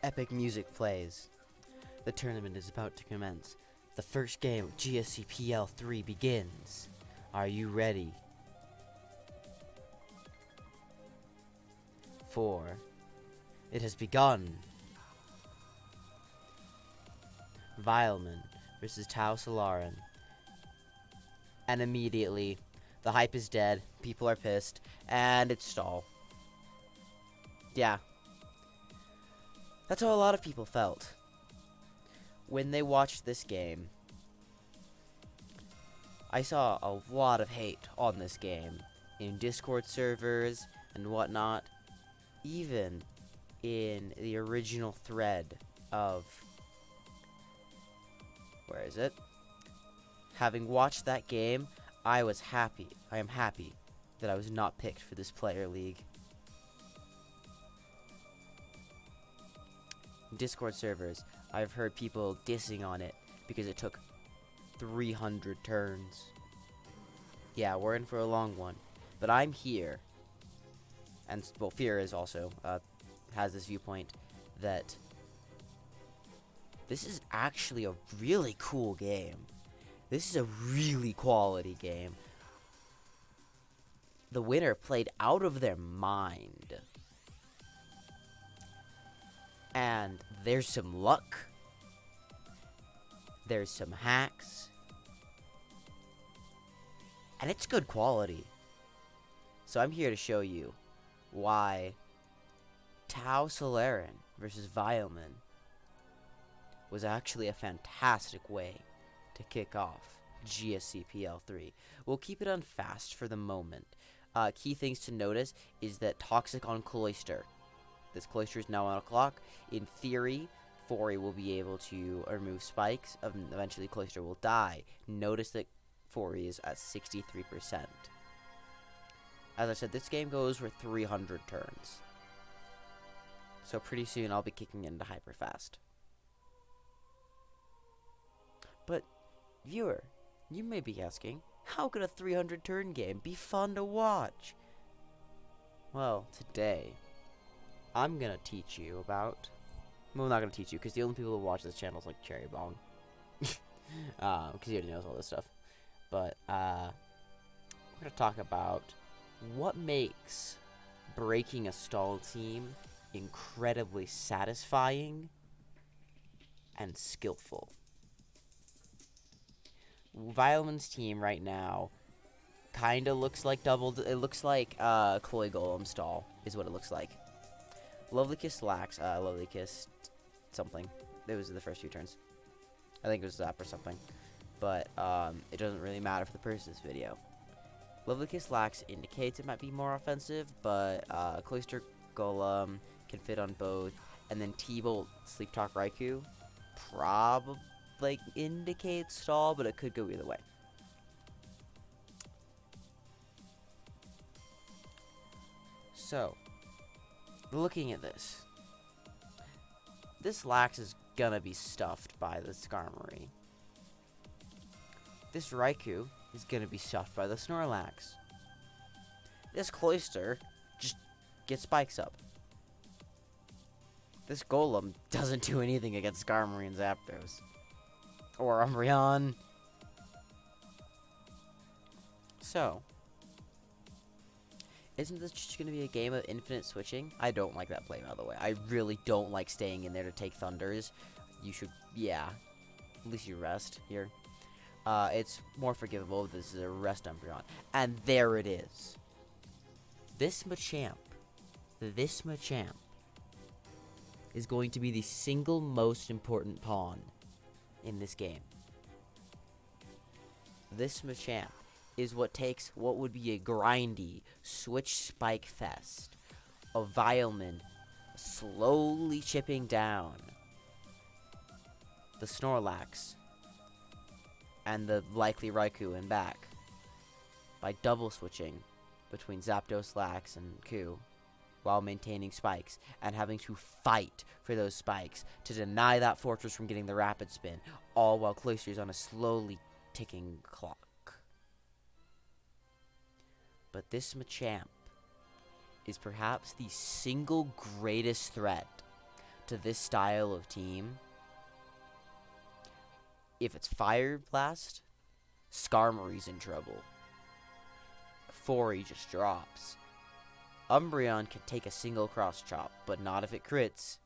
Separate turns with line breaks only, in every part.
Epic music plays. The tournament is about to commence. The first game of GSCPLIII begins. Are you ready? 4. It has begun. Vileman versus Tau Solaran. And immediately, the hype is dead, people are pissed, and it's stall. Yeah. That's how a lot of people felt when they watched this game. I saw a lot of hate on this game in Discord servers and whatnot, even in the original thread of, where is it? Having watched that game, I am happy that I was not picked for this player league. Discord servers, I've heard people dissing on it because it took 300 turns. Yeah, we're in for a long one. But I'm here. And, well, Fear is also, has this viewpoint that this is actually a really cool game. This is a really quality game. The winner played out of their mind. And there's some luck. There's some hacks. And it's good quality. So I'm here to show you why Tau Solaran versus Vileman was actually a fantastic way to kick off GSCPLIII. We'll keep it on fast for the moment. Key things to notice is that Toxic on Cloister. This Cloister is now on a clock. In theory, Fori will be able to remove spikes. Eventually, Cloister will die. Notice that Fori is at 63%. As I said, this game goes for 300 turns. So pretty soon, I'll be kicking into Hyperfast. But, viewer, you may be asking, how could a 300 turn game be fun to watch? Well, today, I'm gonna teach you about, well, I'm not gonna teach you, because the only people who watch this channel is like Cherry Bong. Because he already knows all this stuff. But, we're gonna talk about what makes breaking a stall team incredibly satisfying and skillful. Vileman's team right now kinda looks like it looks like Koi Golem stall is what it looks like. Lovely Kiss slacks, Lovely Kiss something. It was the first few turns. I think it was Zap or something. But it doesn't really matter for the purpose of this video. Lovely Kiss slacks indicates it might be more offensive, but Cloister Golem can fit on both. And then T-Bolt Sleep Talk Raikou probably indicates stall, but it could go either way. So, looking at this Lax is gonna be stuffed by the Skarmory. This Raikou is gonna be stuffed by the Snorlax. This Cloister just gets spikes up. This Golem doesn't do anything against Skarmory and Zapdos. Or Umbreon. So, isn't this just going to be a game of infinite switching? I don't like that play, by the way. I really don't like staying in there to take Thunders. You should, yeah. At least you rest here. It's more forgivable if this is a rest Umbreon. And there it is. This Machamp is going to be the single most important pawn in this game. This Machamp is what takes what would be a grindy switch spike fest of Vileman slowly chipping down the Snorlax and the likely Raikou and back by double switching between Zapdos, Lax, and Ku while maintaining spikes and having to fight for those spikes to deny that Fortress from getting the rapid spin, all while Cloister's on a slowly ticking clock. But this Machamp is perhaps the single greatest threat to this style of team, if it's Fire Blast, Skarmory's in trouble. Fori just drops. Umbreon can take a single cross chop, but not if it crits.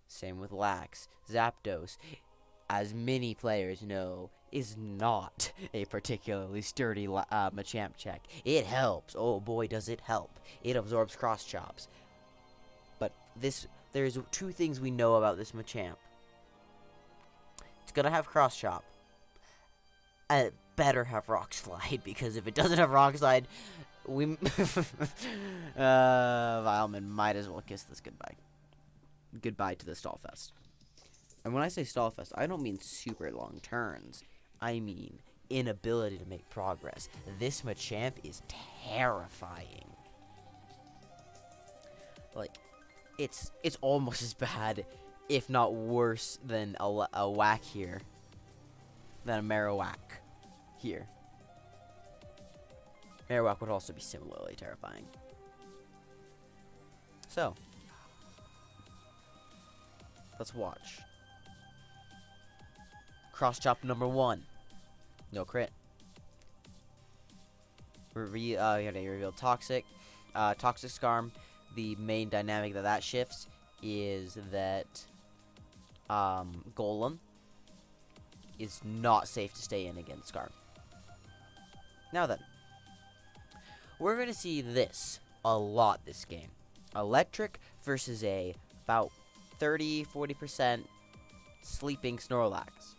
Same with Lax. Zapdos, as many players know, is not a particularly sturdy Machamp check. It helps. Oh boy, does it help. It absorbs cross chops. But there's two things we know about this Machamp. It's gonna have cross chop. It better have Rock Slide, because if it doesn't have Rock Slide, Vileman might as well kiss this goodbye. Goodbye to the Stallfest. And when I say Stallfest, I don't mean super long turns. I mean inability to make progress. This Machamp is terrifying. Like, it's almost as bad, if not worse, than a Whack here. Than a Marowak here. Marowak would also be similarly terrifying. So, let's watch. Cross chop number 1. No crit. We gotta reveal Toxic. Toxic Skarm. The main dynamic that shifts is that Golem is not safe to stay in against Skarm. Now then, we're going to see this a lot this game. Electric versus a about 30-40% sleeping Snorlax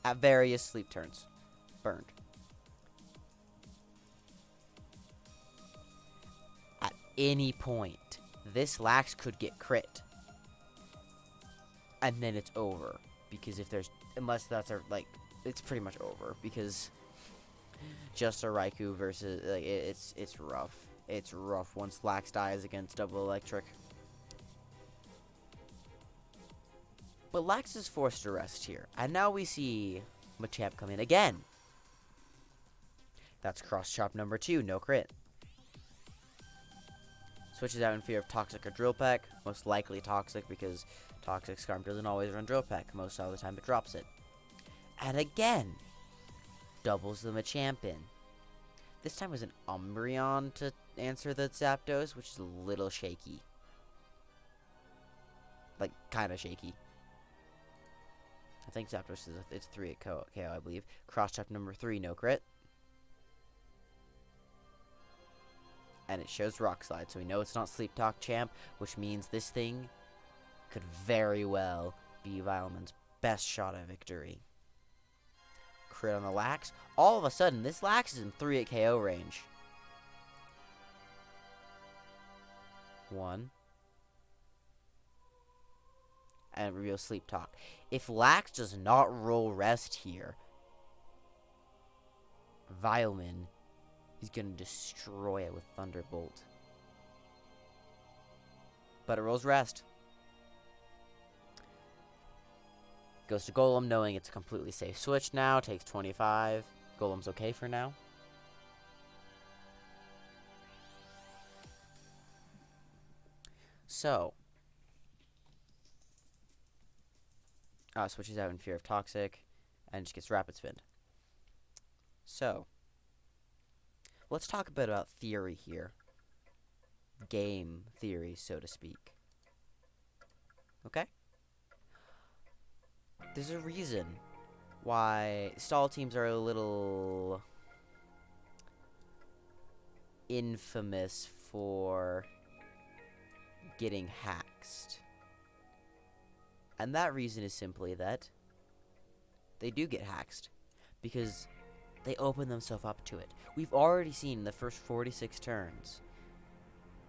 at various sleep turns. Burned. At any point, this Lax could get crit. And then it's over. Because if there's... Unless that's a... Like, it's pretty much over. Because just a Raikou versus... Like, it's rough. It's rough once Lax dies against double electric. But Lax is forced to rest here. And now we see Machamp come in again. That's cross chop number 2. No crit. Switches out in fear of Toxic or Drill Peck. Most likely Toxic, because Toxic Skarm doesn't always run Drill Peck. Most of the time it drops it. And again, doubles the Machamp in. This time was an Umbreon to answer the Zapdos, which is a little shaky. Like, kind of shaky. I think Zapdos is it's 3 at KO, I believe. Cross chop number 3, no crit. And it shows Rock Slide, so we know it's not Sleep Talk Champ, which means this thing could very well be Vileman's best shot at victory. Crit on the Lax. All of a sudden, this Lax is in 3 at KO range. 1. And reveal Sleep Talk. If Lax does not roll rest here, Vileman is going to destroy it with Thunderbolt. But it rolls rest. Goes to Golem, knowing it's a completely safe switch now. Takes 25. Golem's okay for now. So, switches out in fear of Toxic, and just gets Rapid Spin. So, let's talk a bit about theory here. Game theory, so to speak. Okay? There's a reason why stall teams are a little infamous for getting haxed. And that reason is simply that they do get haxed because they open themselves up to it. We've already seen in the first 46 turns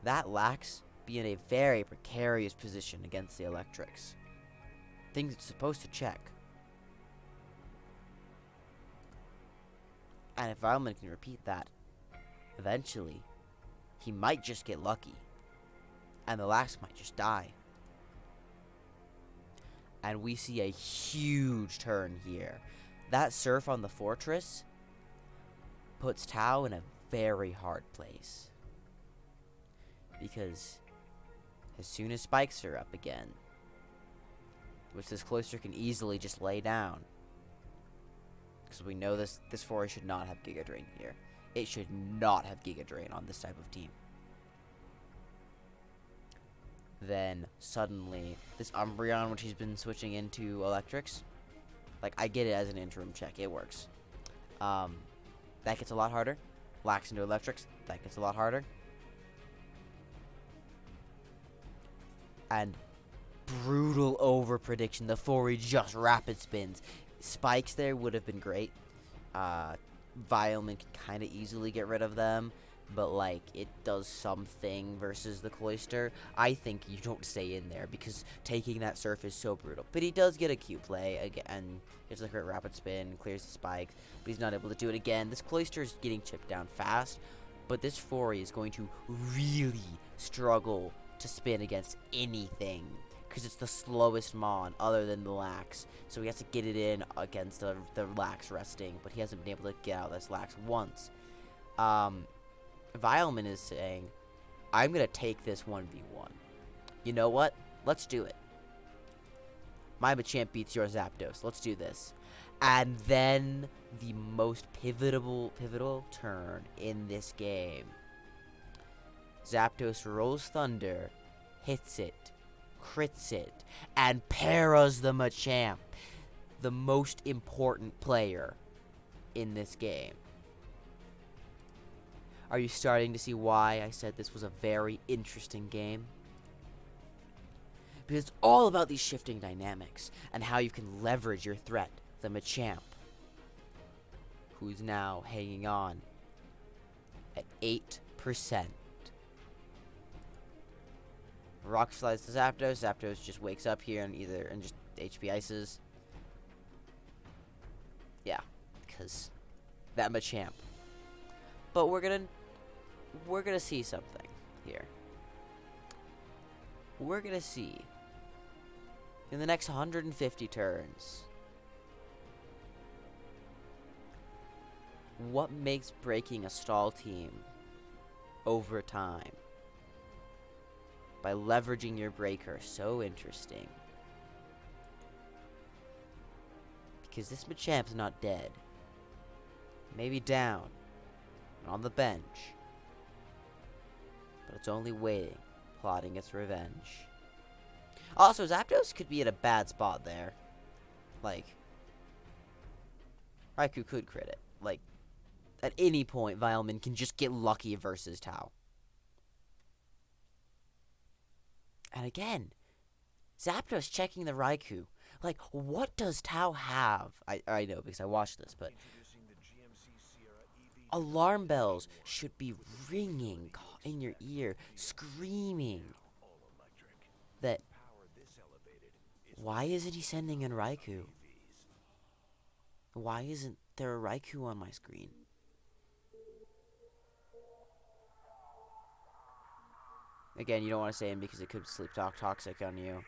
that Lax be in a very precarious position against the Electrics. Things it's supposed to check. And if Vileman can repeat that, eventually, he might just get lucky. And the Lax might just die. And we see a huge turn here. That Surf on the Fortress puts Tao in a very hard place. Because as soon as spikes are up again, which this cloister can easily just lay down. Because we know this Fori should not have Giga Drain here. It should not have Giga Drain on this type of team. Then, suddenly, this Umbreon, which he's been switching into Electrics, like, I get it as an interim check. It works. That gets a lot harder. Lax into Electrics. That gets a lot harder. And brutal over prediction. The Fori just rapid spins. Spikes there would have been great. Violman can kind of easily get rid of them, but like it does something versus the Cloister. I think you don't stay in there because taking that surf is so brutal. But he does get a Q play again. Gets a crit rapid spin, clears the spikes, but he's not able to do it again. This Cloister is getting chipped down fast, but this Fori is going to really struggle to spin against anything, because it's the slowest Mon other than the Lax. So he has to get it in against the Lax resting, but he hasn't been able to get out this Lax once. Vileman is saying, I'm going to take this 1v1. You know what? Let's do it. My Machamp beats your Zapdos. Let's do this. And then the most pivotal turn in this game. Zapdos rolls Thunder, hits it, crits it, and paras the Machamp, the most important player in this game. Are you starting to see why I said this was a very interesting game? Because it's all about these shifting dynamics and how you can leverage your threat, the Machamp, who's now hanging on at 8%. Rock slides to Zapdos. Zapdos just wakes up here and just HP ices. Yeah, because that Machamp. But we're gonna see something here. We're gonna see in the next 150 turns what makes breaking a stall team over time by leveraging your breaker so interesting. Because this Machamp's not dead. Maybe down and on the bench, but it's only waiting, plotting its revenge. Also, Zapdos could be in a bad spot there. Like, Raikou could crit it. Like, at any point, Vileman can just get lucky versus Tao. And again, Zapdos checking the Raikou. Like, what does Tao have? I know because I watched this, but alarm bells should be ringing in your ear, screaming that why isn't he sending in Raikou? Why isn't there a Raikou on my screen? Again, you don't want to say him because it could sleep talk toxic on you.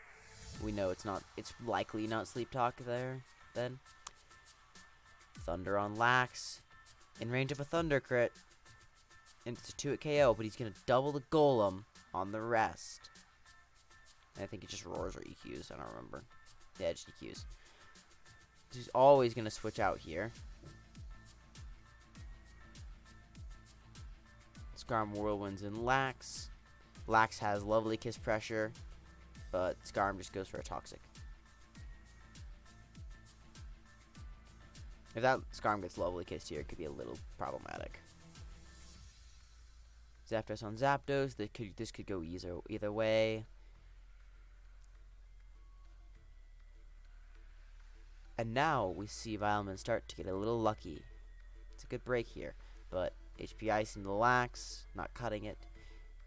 We know it's not. It's likely not sleep talk there. Then Thunder on Lax, in range of a Thunder crit, and it's a 2-hit KO. But he's gonna double the Golem on the rest. And I think it just roars or EQs. I don't remember. Yeah, just EQs. He's always gonna switch out here. Skarm Whirlwinds and Lax. Lax has Lovely Kiss pressure, but Skarm just goes for a Toxic. If that Skarm gets Lovely Kissed here, it could be a little problematic. Zapdos on Zapdos. This could go either way. And now we see Vileman start to get a little lucky. It's a good break here, but HP Ice into Lax, not cutting it.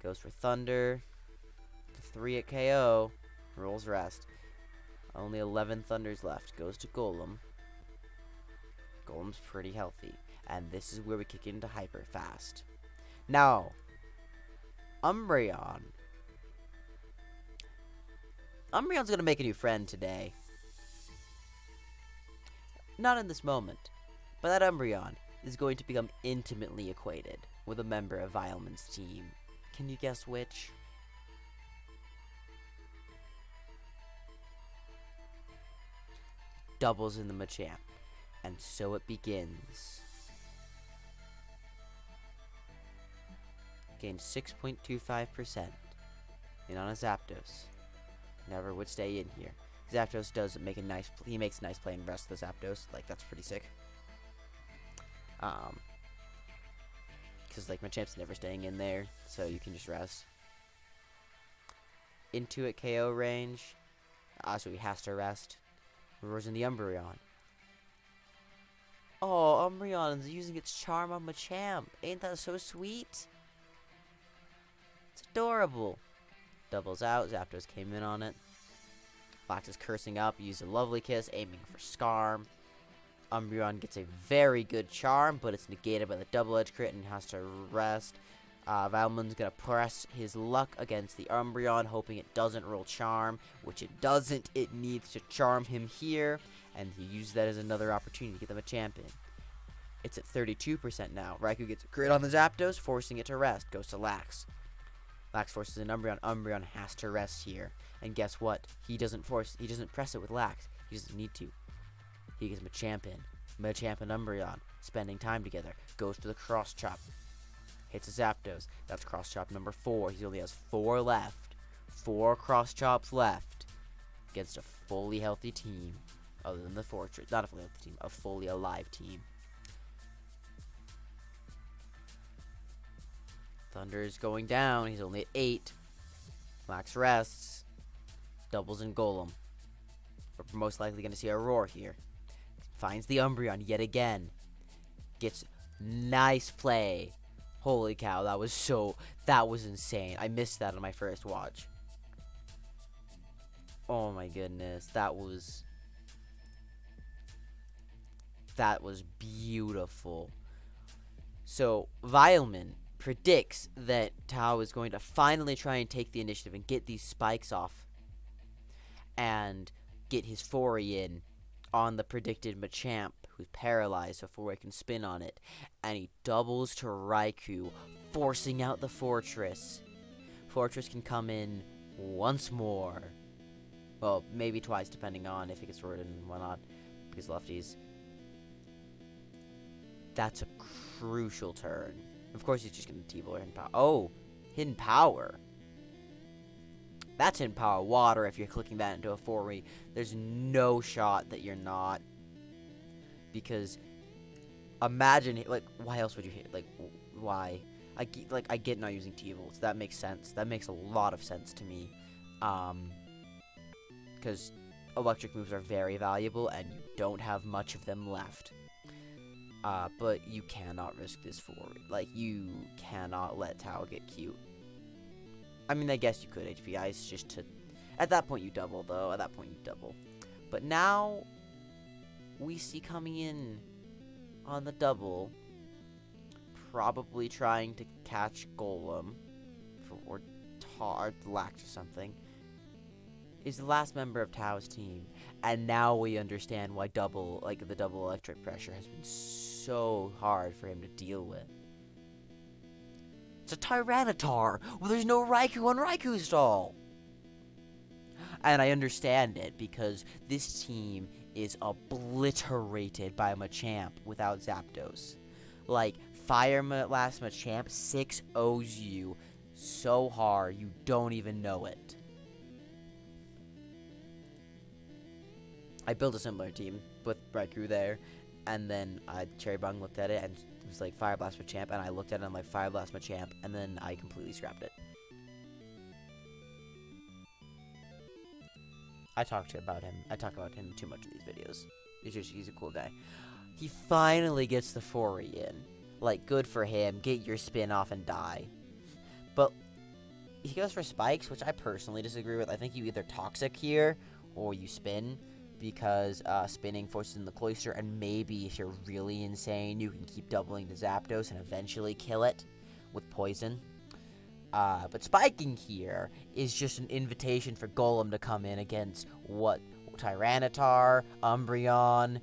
Goes for Thunder. 3 at KO. Rolls Rest. Only 11 Thunders left. Goes to Golem. Golem's pretty healthy. And this is where we kick into Hyper fast. Now, Umbreon. Umbreon's going to make a new friend today. Not in this moment. But that Umbreon is going to become intimately acquainted with a member of Vileman's team. Can you guess which? doubles in the Machamp. And so it begins. Gains 6.25%. And on a Zapdos. Never would stay in here. Zapdos does make a nice, he makes a nice play and rest the Zapdos. Like, that's pretty sick. Because, like, Machamp's never staying in there, so you can just rest. Into it KO range. So he has to rest. Roars in the Umbreon. Oh, Umbreon's using its charm on Machamp. Ain't that so sweet? It's adorable. Doubles out. Zapdos came in on it. Fox is cursing up. Used a Lovely Kiss, aiming for Scarm. Umbreon gets a very good charm, but it's negated by the double edge crit and has to rest. Valmon's going to press his luck against the Umbreon, hoping it doesn't roll charm, which it doesn't. It needs to charm him here, and he used that as another opportunity to get them a champion. It's at 32% now. Raikou gets a crit on the Zapdos, forcing it to rest. Goes to Lax. Lax forces an Umbreon. Umbreon has to rest here. And guess what? He doesn't press it with Lax. He doesn't need to. He gets Machamp in. Machamp and Umbreon spending time together. Goes for the Cross Chop. Hits a Zapdos. That's Cross Chop number 4. He only has 4 left. 4 Cross Chops left. Against a fully healthy team. Other than the Fortress. Not a fully healthy team. A fully alive team. Thunder is going down. He's only at 8. Lax rests. Doubles in Golem. We're most likely going to see a Roar here. Finds the Umbreon yet again. Gets nice play. Holy cow, that was insane. I missed that on my first watch. Oh my goodness, that was beautiful. So, Vileman predicts that Tao is going to finally try and take the initiative and get these spikes off and get his foray in on the predicted Machamp, who's paralyzed, so Foray can spin on it. And he doubles to Raikou, forcing out the Fortress. Fortress can come in once more. Well, maybe twice, depending on if it gets roared and whatnot, because lefties. That's a crucial turn. Of course, he's just going to T-Ball Hidden Power. Oh, Hidden Power. That's Hidden Power Water if you're clicking that into a Foray. There's no shot that you're not. Because imagine, like, why else would you hit? Like, why? I get not using T-Volts. That makes sense. That makes a lot of sense to me. Because electric moves are very valuable and you don't have much of them left. But you cannot risk this Foray. Like, you cannot let Tao get cute. I mean, I guess you could HP Ice just to... At that point, you double, though. At that point, you double. But now, we see coming in on the double, probably trying to catch Golem, or Lax or something, is the last member of Tao's team. And now we understand why the double electric pressure has been so hard for him to deal with. It's a Tyranitar! Well, there's no Raikou on Raikou stall! And I understand it, because this team is obliterated by Machamp without Zapdos. Like, last Machamp 6-0s you so hard, you don't even know it. I built a similar team with Raikou there, and then Cherry Bung looked at it, and it was like Fire Blast Machamp, and I looked at it and I'm like Fire Blast Machamp, and then I completely scrapped it. I talk about him too much in these videos. He's a cool guy. He finally gets the Foray in. Like, good for him. Get your spin off and die. But he goes for spikes, which I personally disagree with. I think you either Toxic here, or you spin. Because spinning forces in the Cloister, and maybe if you're really insane, you can keep doubling the Zapdos and eventually kill it with Poison. But spiking here is just an invitation for Golem to come in against what? Tyranitar, Umbreon,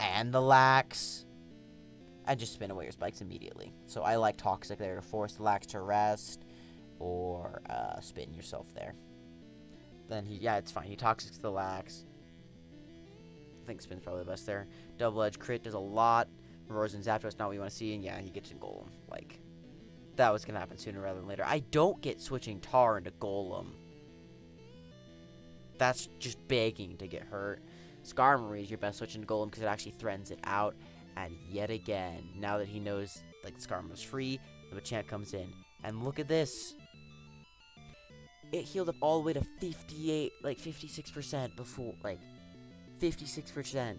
and the Lax. And just spin away your spikes immediately. So I like Toxic there to force the Lax to rest, or spin yourself there. Then it's fine. He Toxics the Lax. think spin's probably the best there. Double edge crit does a lot. Roars and Zapdos, not what you want to see, and yeah, he gets in Golem. Like, that was gonna happen sooner rather than later. I don't get switching Tar into Golem. That's just begging to get hurt. Skarmory is your best switch into Golem because it actually threatens it out. And yet again, now that he knows, like, Skarmory's free, the Machamp comes in. And look at this. It healed up all the way to 58, like 56% before, like 56%.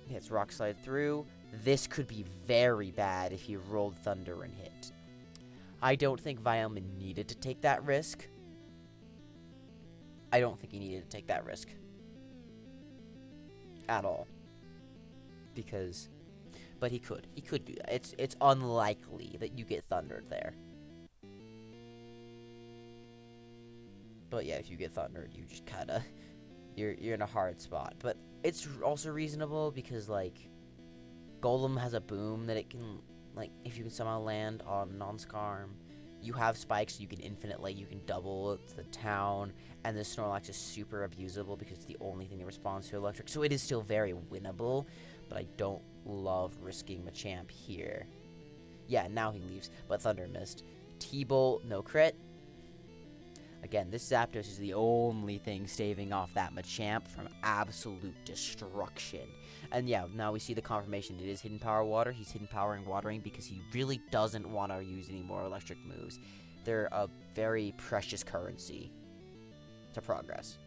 Hits Rock Slide through. This could be very bad if he rolled Thunder and hit. I don't think Vileman needed to take that risk. I don't think he needed to take that risk. At all. Because, but he could. He could do that. It's unlikely that you get Thundered there. But yeah, if you get Thundered, you just kinda, you're in a hard spot. But it's also reasonable because, like, Golem has a boom that it can, like, if you can somehow land on non-Skarm, you have spikes, so you can infinitely, you can double the town, and the Snorlax is super abusable because it's the only thing that responds to electric, so it is still very winnable, but I don't love risking Machamp here. Yeah, now he leaves, but Thunder missed. T-Bolt, no crit. Again, this Zapdos is the only thing staving off that Machamp from absolute destruction. And yeah, now we see the confirmation. It is Hidden Power Water. He's Hidden Powering Watering because he really doesn't want to use any more electric moves. They're a very precious currency to progress.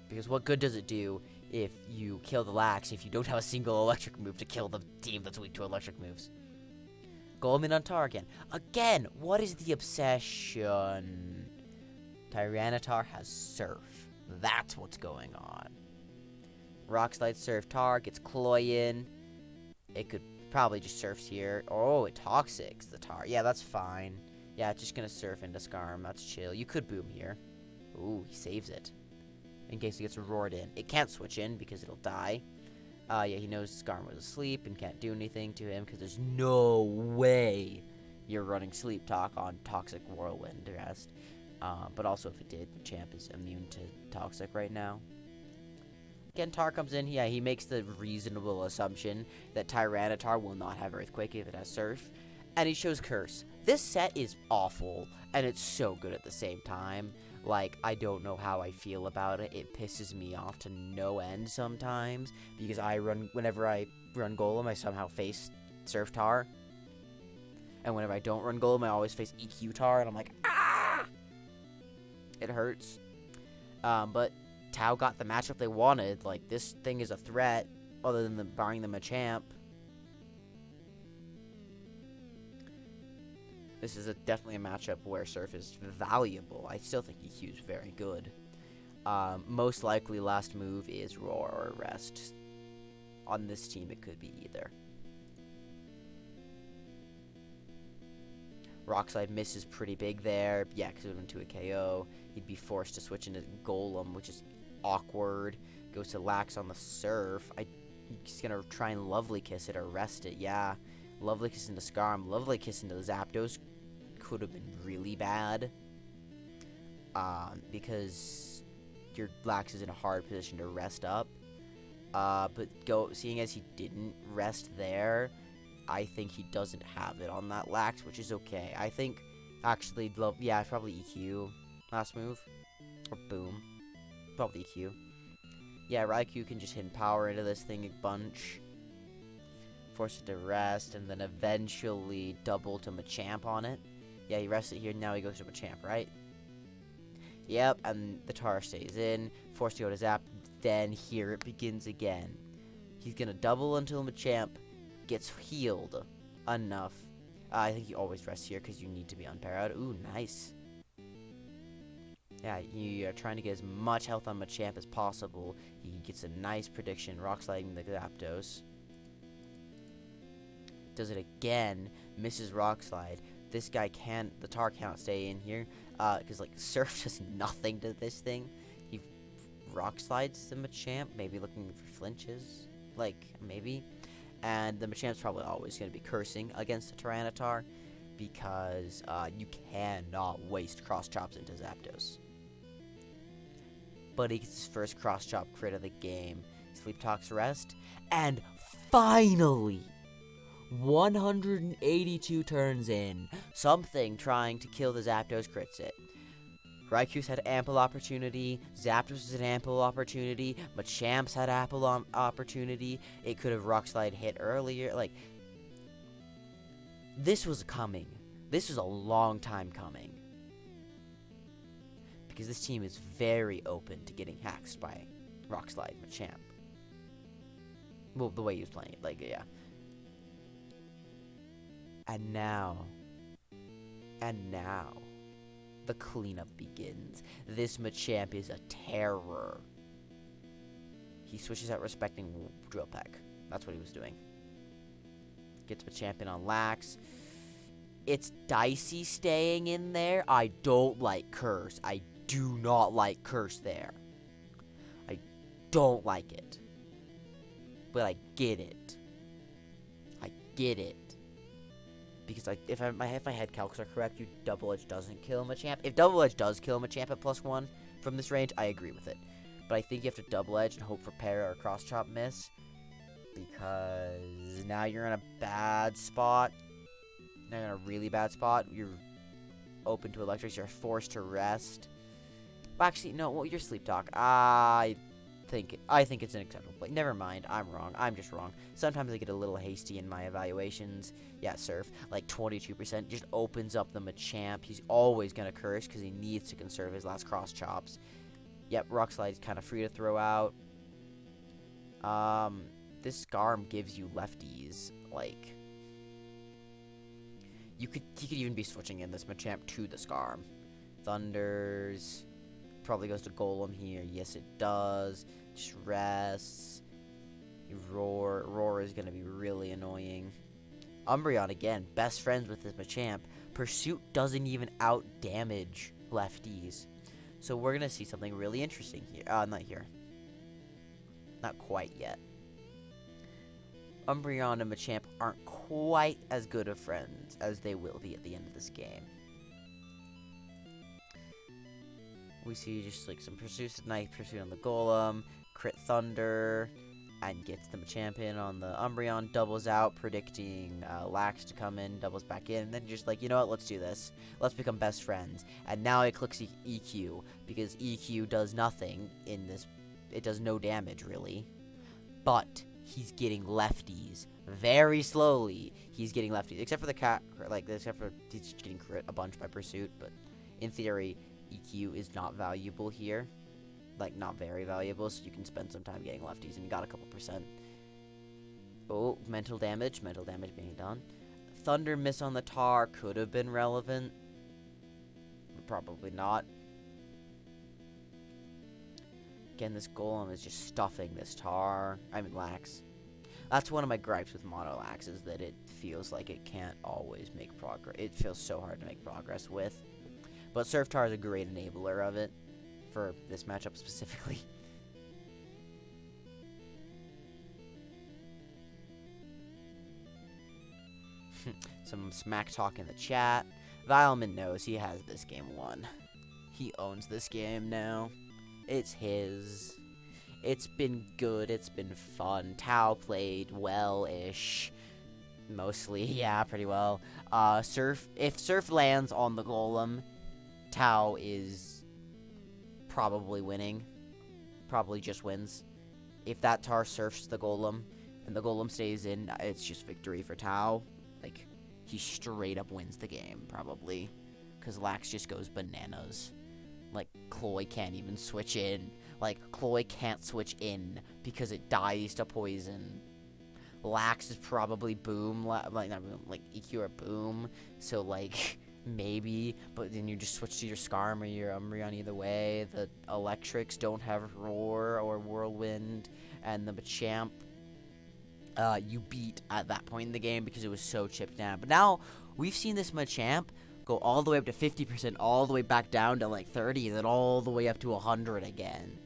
Because what good does it do if you kill the Lax if you don't have a single electric move to kill the team that's weak to electric moves? Golem on Tar again. Again, what is the obsession? Tyranitar has Surf. That's what's going on. Rock Slide Surf Tar gets Cloyin. It could probably just Surfs here. Oh, it Toxics the Tar. Yeah, that's fine. Yeah, it's just gonna Surf into Skarm. That's chill. You could Boom here. Ooh, he saves it. In case he gets roared in. It can't switch in because it'll die. Yeah, he knows Skarm was asleep and can't do anything to him because there's no way you're running Sleep Talk on Toxic Whirlwind Rest. But also if it did, Champ is immune to Toxic right now. Again, Tar comes in. Yeah, he makes the reasonable assumption that Tyranitar will not have Earthquake if it has Surf. And he shows Curse. This set is awful, and it's so good at the same time. Like, I don't know how I feel about it. It pisses me off to no end sometimes, because whenever I run Golem, I somehow face Surf Tar. And whenever I don't run Golem, I always face EQ Tar, and I'm like, ah! It hurts. But Tau got the matchup they wanted. Like, this thing is a threat, other than barring them a champ. This is definitely a matchup where Surf is valuable. I still think EQ is very good. Most likely last move is Roar or Rest. On this team, it could be either. Rock Slide misses pretty big there. Yeah, because it would have went to a KO. He'd be forced to switch into Golem, which is awkward. Goes to Lax on the Surf. He's going to try and Lovely Kiss it or Rest it. Yeah. Lovely Kiss into Skarm. Lovely Kiss into the Zapdos could have been really bad. Because your Lax is in a hard position to rest up. But seeing as he didn't rest there, I think he doesn't have it on that Lax, which is okay. I think, actually, yeah, probably EQ last move. Or Boom. Probably EQ. Yeah, Raikou can just hit power into this thing a bunch. Force it to rest, and then eventually double to Machamp on it. Yeah, he rests it here, now he goes to Machamp, right? Yep, and the Tar stays in. Forced to go to Zap, then here it begins again. He's gonna double until Machamp gets healed enough. I think you always rest here because you need to be unparalleled. Ooh, nice. Yeah, you are trying to get as much health on Machamp as possible. He gets a nice prediction, Rock Sliding the Zapdos. Does it again, misses Rock Slide. This guy the Tar cannot stay in here, because, like, Surf does nothing to this thing. He Rock Slides the Machamp, maybe looking for flinches, like, maybe. And the Machamp's probably always going to be cursing against the Tyranitar, because you cannot waste Cross Chops into Zapdos. but he gets his first cross-chop crit of the game. Sleep Talks Rest, and finally, 182 turns in, something trying to kill the Zapdos crits it. Raikou's had ample opportunity, Zapdos had ample opportunity, Machamp's had ample opportunity, it could have Rock Slide hit earlier, like, this was coming. This was a long time coming. Because this team is very open to getting hacked by Rock Slide Machamp. Well, the way he was playing it, like, yeah. And now, the cleanup begins. This Machamp is a terror. He switches out respecting Drill Peck. That's what he was doing. Gets Machamp in on Lax. It's dicey staying in there. I don't like Curse. I do not like Curse there. I don't like it. But I get it. I get it. Because if my head calcs are correct, Double Edge doesn't kill Machamp. If Double Edge does kill Machamp at +1 from this range, I agree with it. But I think you have to Double Edge and hope for Para or Cross Chop miss. Because now you're in a bad spot. Now you're in a really bad spot. You're open to Electrics. You're forced to rest. Well, actually, no. Well, your Sleep Talk. I think it's an acceptable play. Never mind. I'm wrong. I'm just wrong. Sometimes I get a little hasty in my evaluations. Yeah, Surf. Like 22% just opens up the Machamp. He's always going to Curse because he needs to conserve his last Cross Chops. Yep, Rock Slide's kind of free to throw out. This Scarm gives you lefties. Like, he could even be switching in this Machamp to the Scarm. Thunders. Probably goes to Golem here. Yes, it does. Just rests. Roar. Roar is going to be really annoying. Umbreon, again, best friends with this Machamp. Pursuit doesn't even out-damage lefties. So we're going to see something really interesting here. Not here. Not quite yet. Umbreon and Machamp aren't quite as good of friends as they will be at the end of this game. We see just like some Pursuit, nice Pursuit on the Golem, crit Thunder, and gets the Machamp in on the Umbreon, doubles out, predicting Lax to come in, doubles back in, and then just like, you know what, let's do this. Let's become best friends. And now it clicks EQ, because EQ does nothing in this. It does no damage, really. But he's getting lefties very slowly. He's getting lefties, except for the cat, like, except for he's getting crit a bunch by Pursuit, but in theory, EQ is not valuable here. Like, not very valuable, so you can spend some time getting lefties, and you got a couple percent. Oh, mental damage being done. Thunder miss on the tar could have been relevant, but probably not. Again, this Golem is just stuffing this tar. I mean, Lax. That's one of my gripes with Mono Lax, is that it feels like it can't always make progress. It feels so hard to make progress with. But Surf Tar is a great enabler of it, for this matchup specifically. Some smack talk in the chat. Vileman knows he has this game won. He owns this game now. It's his. It's been good. It's been fun. Tao played well-ish. Mostly, yeah, pretty well. If Surf lands on the Golem, Tao is probably winning. Probably just wins. If that tar surfs the Golem and the Golem stays in, it's just victory for Tao. Like, he straight up wins the game, probably. Because Lax just goes bananas. Like, Chloe can't even switch in. Like, Chloe can't switch in because it dies to poison. Lax is probably boom, like, not boom, like, EQ or boom. So, like, maybe, but then you just switch to your Scarm or your Umbreon either way. The Electrics don't have Roar or Whirlwind, and the Machamp, you beat at that point in the game because it was so chipped down. But now, we've seen this Machamp go all the way up to 50%, all the way back down to like 30, and then all the way up to 100 again.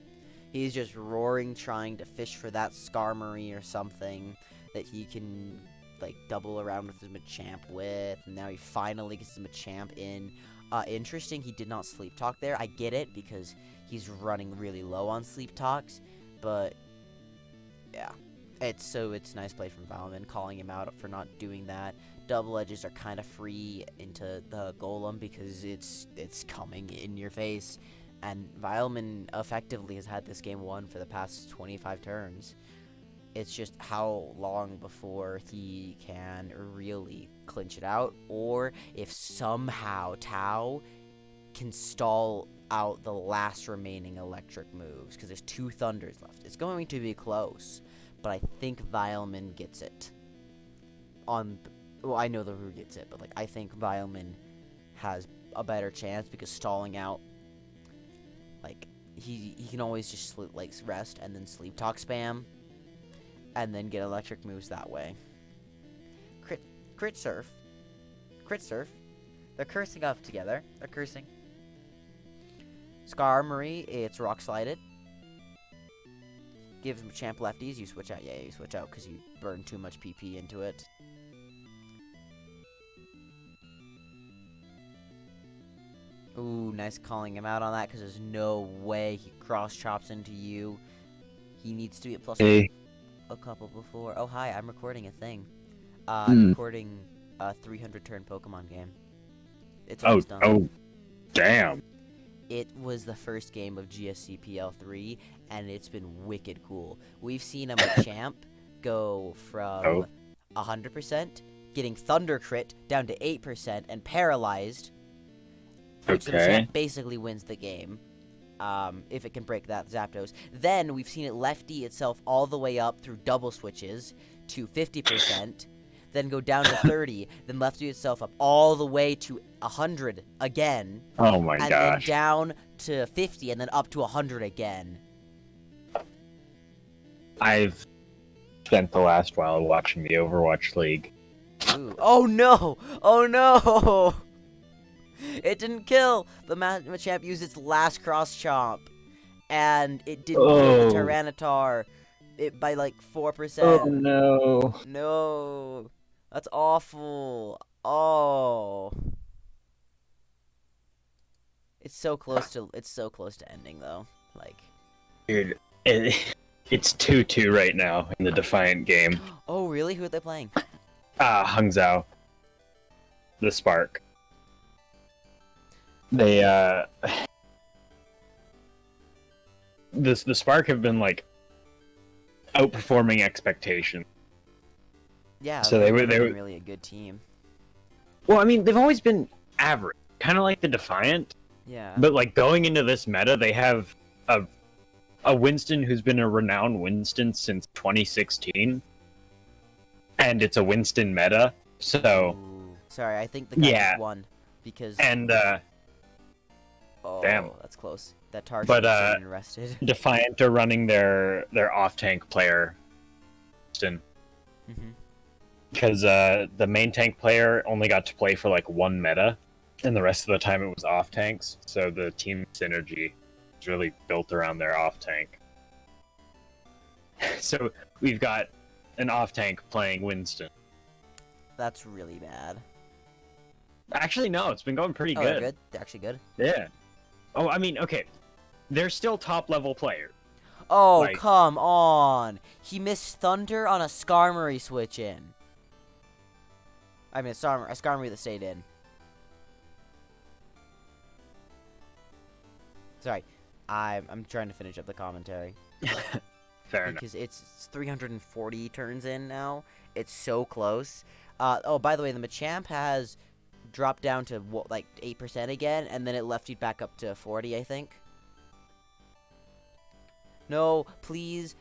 He's just roaring, trying to fish for that Skarmory or something that he can, like, double around with his Machamp with. And now he finally gets his Machamp in. interesting. He did not sleep talk there. I get it because he's running really low on sleep talks, but yeah, it's nice play from Valman, calling him out for not doing that. Double edges are kind of free into the golem because it's coming in your face, and Vileman effectively has had this game won for the past 25 turns. It's just how long before he can really clinch it out, or if somehow Tau can stall out the last remaining electric moves, because there's 2 thunders left. It's going to be close, but I think Vileman gets it. Well, I know the Rue gets it, but like I think Vileman has a better chance because stalling out, like he can always just rest and then sleep talk spam, and then get electric moves that way. Crit surf. They're cursing up together. They're cursing. Scar Armory, it's rock slided. Gives them champ lefties. You switch out. Yeah, you switch out because you burn too much PP into it. Ooh, nice calling him out on that because there's no way he cross chops into you. He needs to be at plus a couple before. Oh, hi, I'm recording a thing. I'm recording a 300 turn Pokemon game. It's almost done.
Oh, damn.
It was the first game of GSCPLIII, and it's been wicked cool. We've seen a Machamp go from 100%, getting Thunder Crit, down to 8%, and paralyzed. Which the Machamp basically wins the game, if it can break that Zapdos. Then we've seen it lefty itself all the way up through double switches to 50%, then go down to 30, then lefty itself up all the way to 100 again.
Oh my
gosh. And then down to 50, and then up to 100 again.
I've spent the last while watching the Overwatch League.
Ooh. Oh no! Oh no! It didn't kill! The Machamp used its last cross chomp, and it didn't kill the Tyranitar by like 4%.
Oh no.
No. That's awful. Oh. It's so close to ending though. Like,
dude, it's 2-2 right now in the Defiant game.
Oh, really? Who are they playing?
Hung Zhao. The Spark. They the Spark have been like outperforming expectations.
Yeah,
so they were
really a good team.
Well, I mean, they've always been average, kind of like the Defiant.
Yeah.
But like going into this meta, they have a Winston who's been a renowned Winston since 2016, and it's a Winston meta. So,
sorry, I think the guy just won because oh,
damn,
that's close. That target
is
arrested.
Defiant are running their off tank player, Winston. Because the main tank player only got to play for like 1 meta, and the rest of the time it was off tanks. So the team synergy is really built around their off tank. So we've got an off tank playing Winston.
That's really bad.
Actually, no, it's been going pretty good.
They're good? They're actually good?
Yeah. Oh, I mean, okay. They're still top level players.
Oh, like, come on. He missed Thunder on a Skarmory switch in. I mean, a Skarmory that stayed in. Sorry. I'm trying to finish up the commentary.
Fair enough.
Because it's 340 turns in now. It's so close. Oh, by the way, the Machamp has dropped down to, like, 8% again, and then it lefted back up to 40, I think. No, please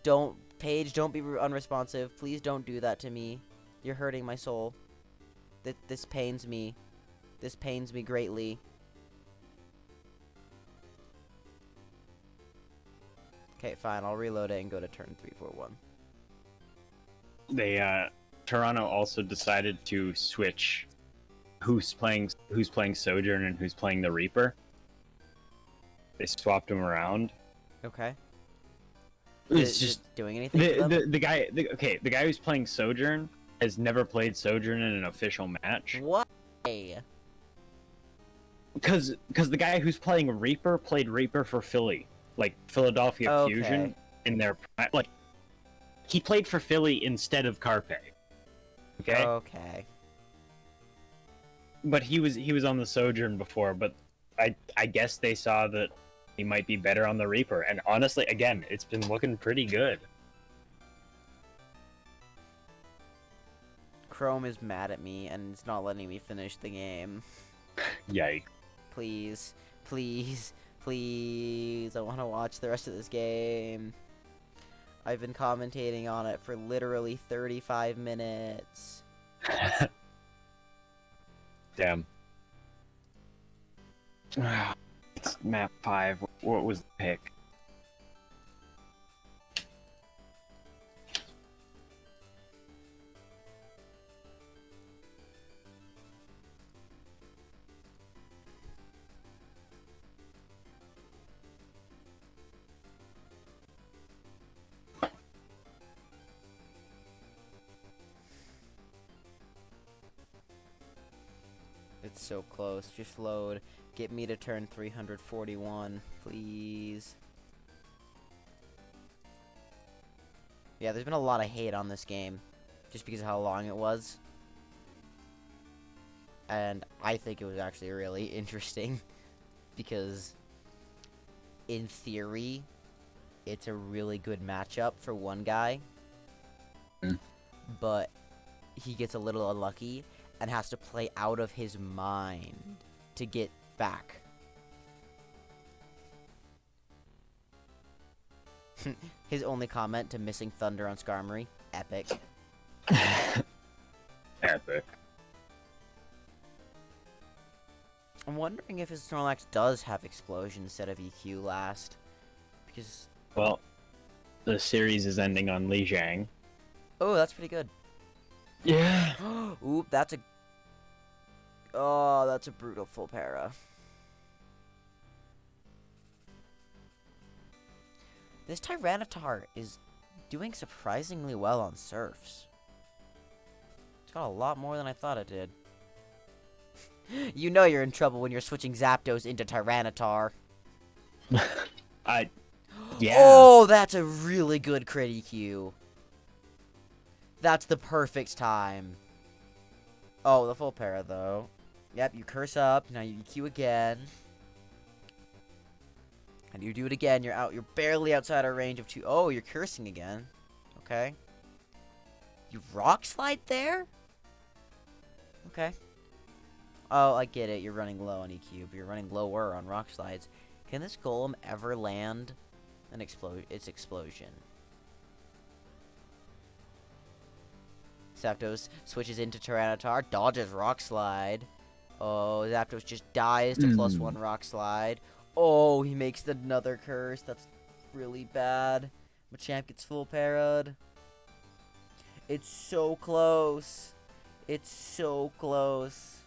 don't. Paige, don't be unresponsive. Please don't do that to me. You're hurting my soul. This pains me. This pains me greatly. Okay, fine. I'll reload it and go to turn 3, 4, 1.
They, Toronto also decided to switch who's playing Sojourn and who's playing the Reaper. They swapped them around.
Okay.
It's just
doing anything.
The guy who's playing Sojourn has never played Sojourn in an official match.
What?
because the guy who's playing Reaper played Reaper for Philly, like Philadelphia Fusion in their like he played for Philly instead of Carpe. Okay.
Okay.
But he was on the Sojourn before, but I guess they saw that he might be better on the Reaper, and honestly, again, it's been looking pretty good.
Chrome is mad at me, and it's not letting me finish the game.
Yikes.
Please, please, please, I want to watch the rest of this game. I've been commentating on it for literally 35 minutes.
Damn. It's map 5. What was the pick?
It's so close. Just load. Get me to turn 341, please. Yeah, there's been a lot of hate on this game, just because of how long it was. And I think it was actually really interesting, because in theory, it's a really good matchup for one guy. But he gets a little unlucky and has to play out of his mind to get back. His only comment to missing Thunder on Skarmory, epic.
Epic.
I'm wondering if his Snorlax does have Explosion instead of EQ last. Because...
Well, the series is ending on Lijiang.
Oh, that's pretty good.
Yeah.
Oop, that's a... Oh, that's a brutal full para. This Tyranitar is doing surprisingly well on Surfs. It's got a lot more than I thought it did. You know you're in trouble when you're switching Zapdos into Tyranitar.
Yeah.
Oh, that's a really good crit EQ. That's the perfect time. Oh, the full para, though. Yep, you curse up. Now you EQ again. And you do it again. You're out. You're barely outside our range of 2. Oh, you're cursing again. Okay. You rock slide there? Okay. Oh, I get it. You're running low on EQ, but you're running lower on rock slides. Can this Golem ever land an its explosion? Zapdos switches into Tyranitar, dodges Rock Slide. Oh, Zapdos just dies to +1 Rock Slide. Oh, he makes another curse. That's really bad. Machamp gets full para'd. It's so close. It's so close.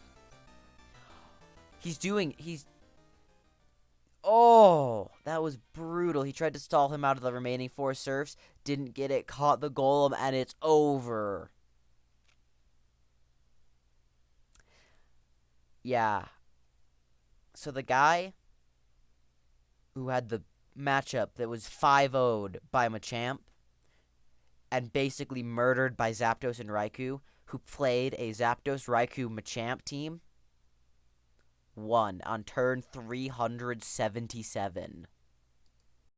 Oh, that was brutal. He tried to stall him out of the remaining 4 Surfs. Didn't get it. Caught the Golem, and it's over. Yeah. So the guy who had the matchup that was 5-0'd by Machamp and basically murdered by Zapdos and Raikou, who played a Zapdos, Raikou, Machamp team, won on turn 377.